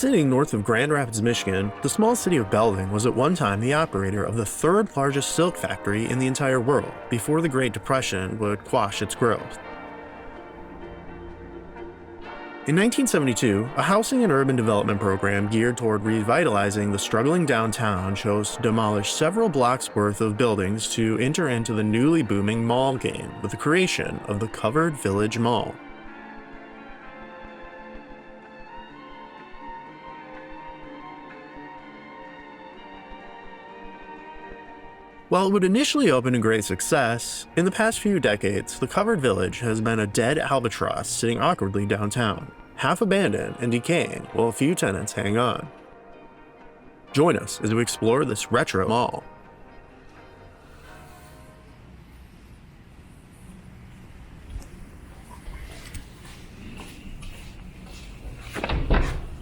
Sitting north of Grand Rapids, Michigan, the small city of Belding was at one time the operator of the third largest silk factory in the entire world before the Great Depression would quash its growth. In 1972, a housing and urban development program geared toward revitalizing the struggling downtown chose to demolish several blocks worth of buildings to enter into the newly booming mall game with the creation of the Covered Village Mall. While it would initially open to great success, in the past few decades, the Covered Village has been a dead albatross sitting awkwardly downtown, half abandoned and decaying while a few tenants hang on. Join us as we explore this retro mall.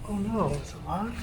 Oh no, is it locked?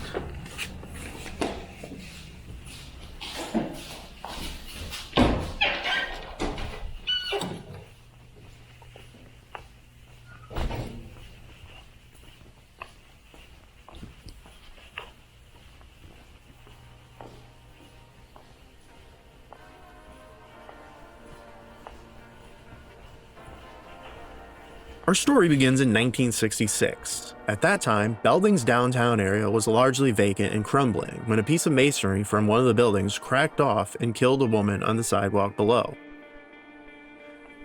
Our story begins in 1966. At that time, Belding's downtown area was largely vacant and crumbling when a piece of masonry from one of the buildings cracked off and killed a woman on the sidewalk below.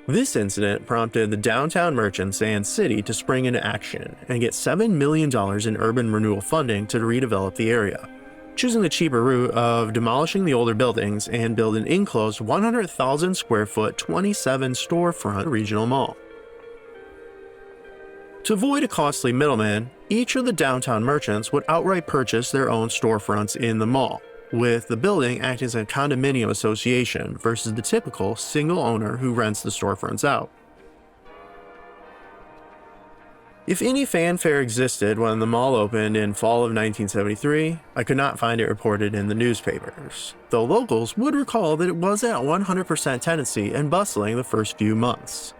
This incident prompted the downtown merchants and city to spring into action and get $7 million in urban renewal funding to redevelop the area, choosing the cheaper route of demolishing the older buildings and build an enclosed 100,000 square foot 27 storefront regional mall. To avoid a costly middleman, each of the downtown merchants would outright purchase their own storefronts in the mall, with the building acting as a condominium association versus the typical single owner who rents the storefronts out. If any fanfare existed when the mall opened in fall of 1973, I could not find it reported in the newspapers, though locals would recall that it was at 100% tenancy and bustling the first few months,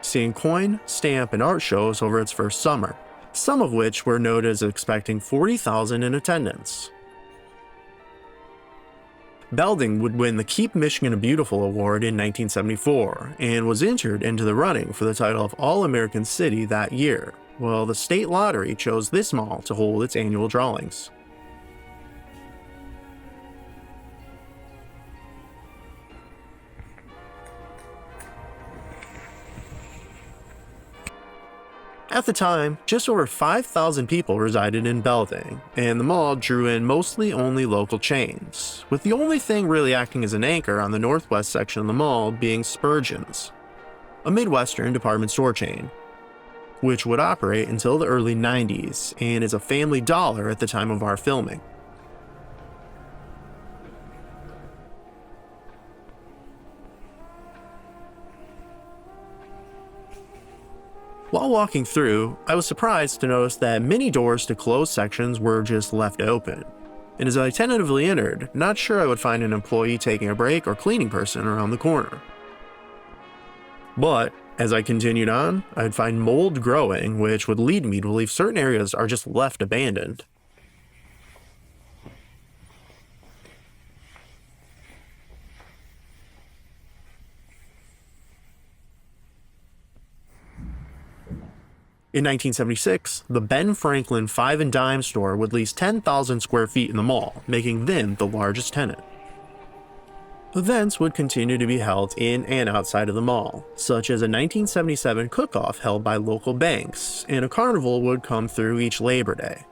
seeing coin, stamp, and art shows over its first summer, some of which were noted as expecting 40,000 in attendance. Belding would win the Keep Michigan Beautiful Award in 1974 and was entered into the running for the title of All-American City that year, while the state lottery chose this mall to hold its annual drawings. At the time, just over 5,000 people resided in Belding, and the mall drew in mostly only local chains, with the only thing really acting as an anchor on the northwest section of the mall being Spurgeon's, a Midwestern department store chain, which would operate until the early 90s and is a Family Dollar at the time of our filming. While walking through, I was surprised to notice that many doors to closed sections were just left open, and as I tentatively entered, not sure I would find an employee taking a break or cleaning person around the corner. But as I continued on, I'd find mold growing, which would lead me to believe certain areas are just left abandoned. In 1976, the Ben Franklin 5 and Dime store would lease 10,000 square feet in the mall, making them the largest tenant. Events would continue to be held in and outside of the mall, such as a 1977 cook-off held by local banks, and a carnival would come through each Labor Day.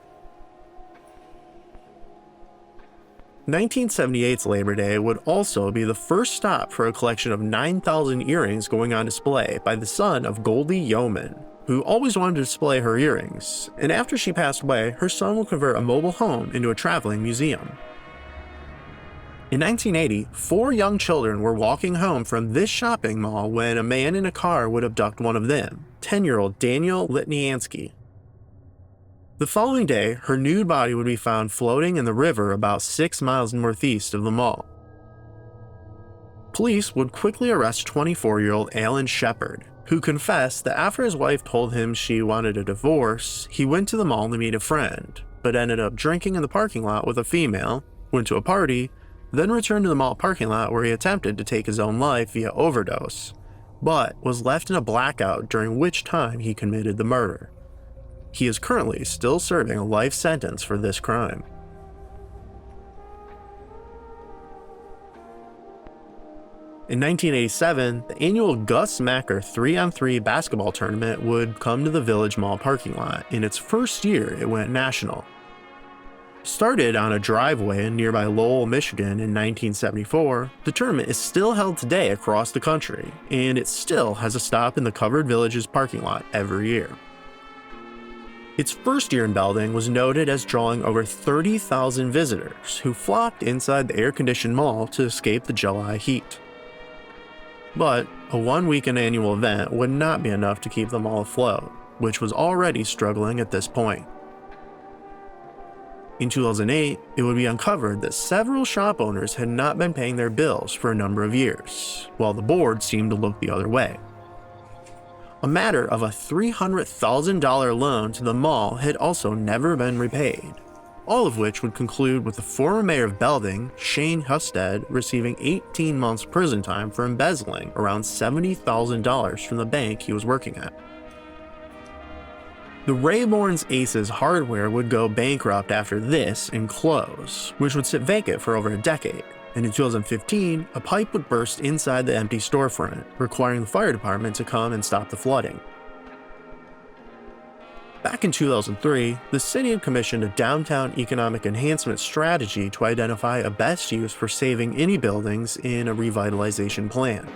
1978's Labor Day would also be the first stop for a collection of 9,000 earrings going on display by the son of Goldie Yeoman, who always wanted to display her earrings, and after she passed away, her son will convert a mobile home into a traveling museum. In 1980, 4 young children were walking home from this shopping mall when a man in a car would abduct one of them, 10-year-old Daniel Litniansky. The following day, her nude body would be found floating in the river about 6 miles northeast of the mall. Police would quickly arrest 24-year-old Alan Shepard, who confessed that after his wife told him she wanted a divorce, he went to the mall to meet a friend, but ended up drinking in the parking lot with a female, went to a party, then returned to the mall parking lot where he attempted to take his own life via overdose, but was left in a blackout, during which time he committed the murder. He is currently still serving a life sentence for this crime. In 1987, the annual Gus Macker 3-on-3 basketball tournament would come to the Village Mall parking lot. In its first year, it went national. Started on a driveway in nearby Lowell, Michigan in 1974, the tournament is still held today across the country, and it still has a stop in the Covered Village's parking lot every year. Its first year in Belding was noted as drawing over 30,000 visitors who flocked inside the air-conditioned mall to escape the July heat. But a one-weekend annual event would not be enough to keep the mall afloat, which was already struggling at this point. In 2008, it would be uncovered that several shop owners had not been paying their bills for a number of years, while the board seemed to look the other way. A matter of a $300,000 loan to the mall had also never been repaid, all of which would conclude with the former mayor of Belding, Shane Husted, receiving 18 months prison time for embezzling around $70,000 from the bank he was working at. The Rayborn's Aces Hardware would go bankrupt after this and close, which would sit vacant for over a decade, and in 2015, a pipe would burst inside the empty storefront, requiring the fire department to come and stop the flooding. Back in 2003, the city had commissioned a downtown economic enhancement strategy to identify a best use for saving any buildings in a revitalization plan.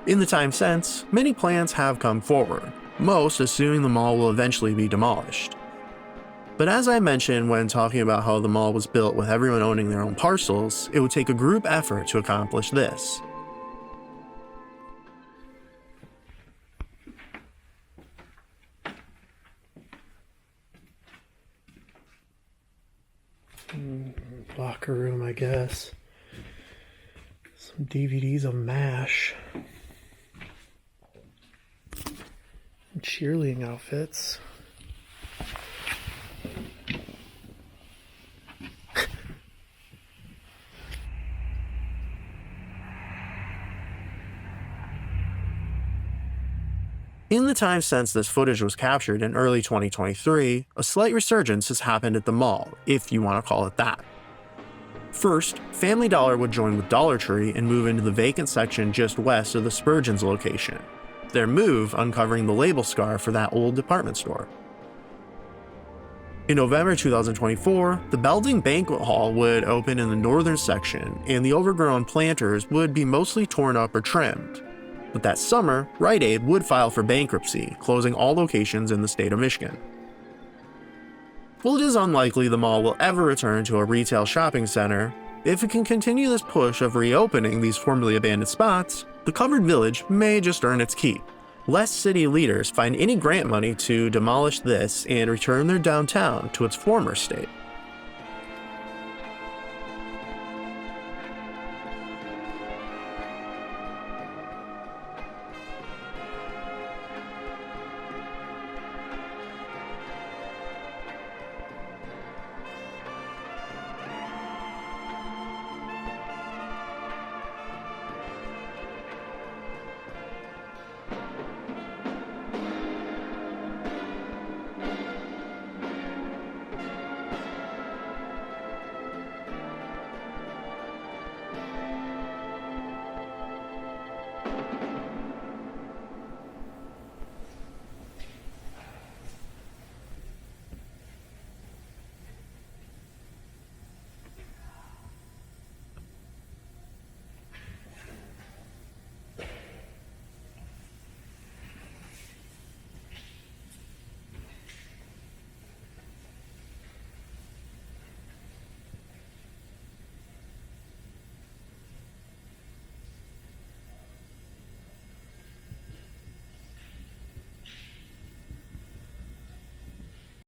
In the time since, many plans have come forward, most assuming the mall will eventually be demolished. But as I mentioned when talking about how the mall was built with everyone owning their own parcels, it would take a group effort to accomplish this. Locker room, I guess. Some DVDs of MASH. Cheerleading outfits. In the time since this footage was captured in early 2023, a slight resurgence has happened at the mall, if you want to call it that. First, Family Dollar would join with Dollar Tree and move into the vacant section just west of the Spurgeon's location, their move uncovering the label scar for that old department store. In November 2024, the Belding Banquet Hall would open in the northern section, and the overgrown planters would be mostly torn up or trimmed. But that summer, Rite Aid would file for bankruptcy, closing all locations in the state of Michigan. While it is unlikely the mall will ever return to a retail shopping center, if it can continue this push of reopening these formerly abandoned spots, the Covered Village may just earn its keep, lest city leaders find any grant money to demolish this and return their downtown to its former state.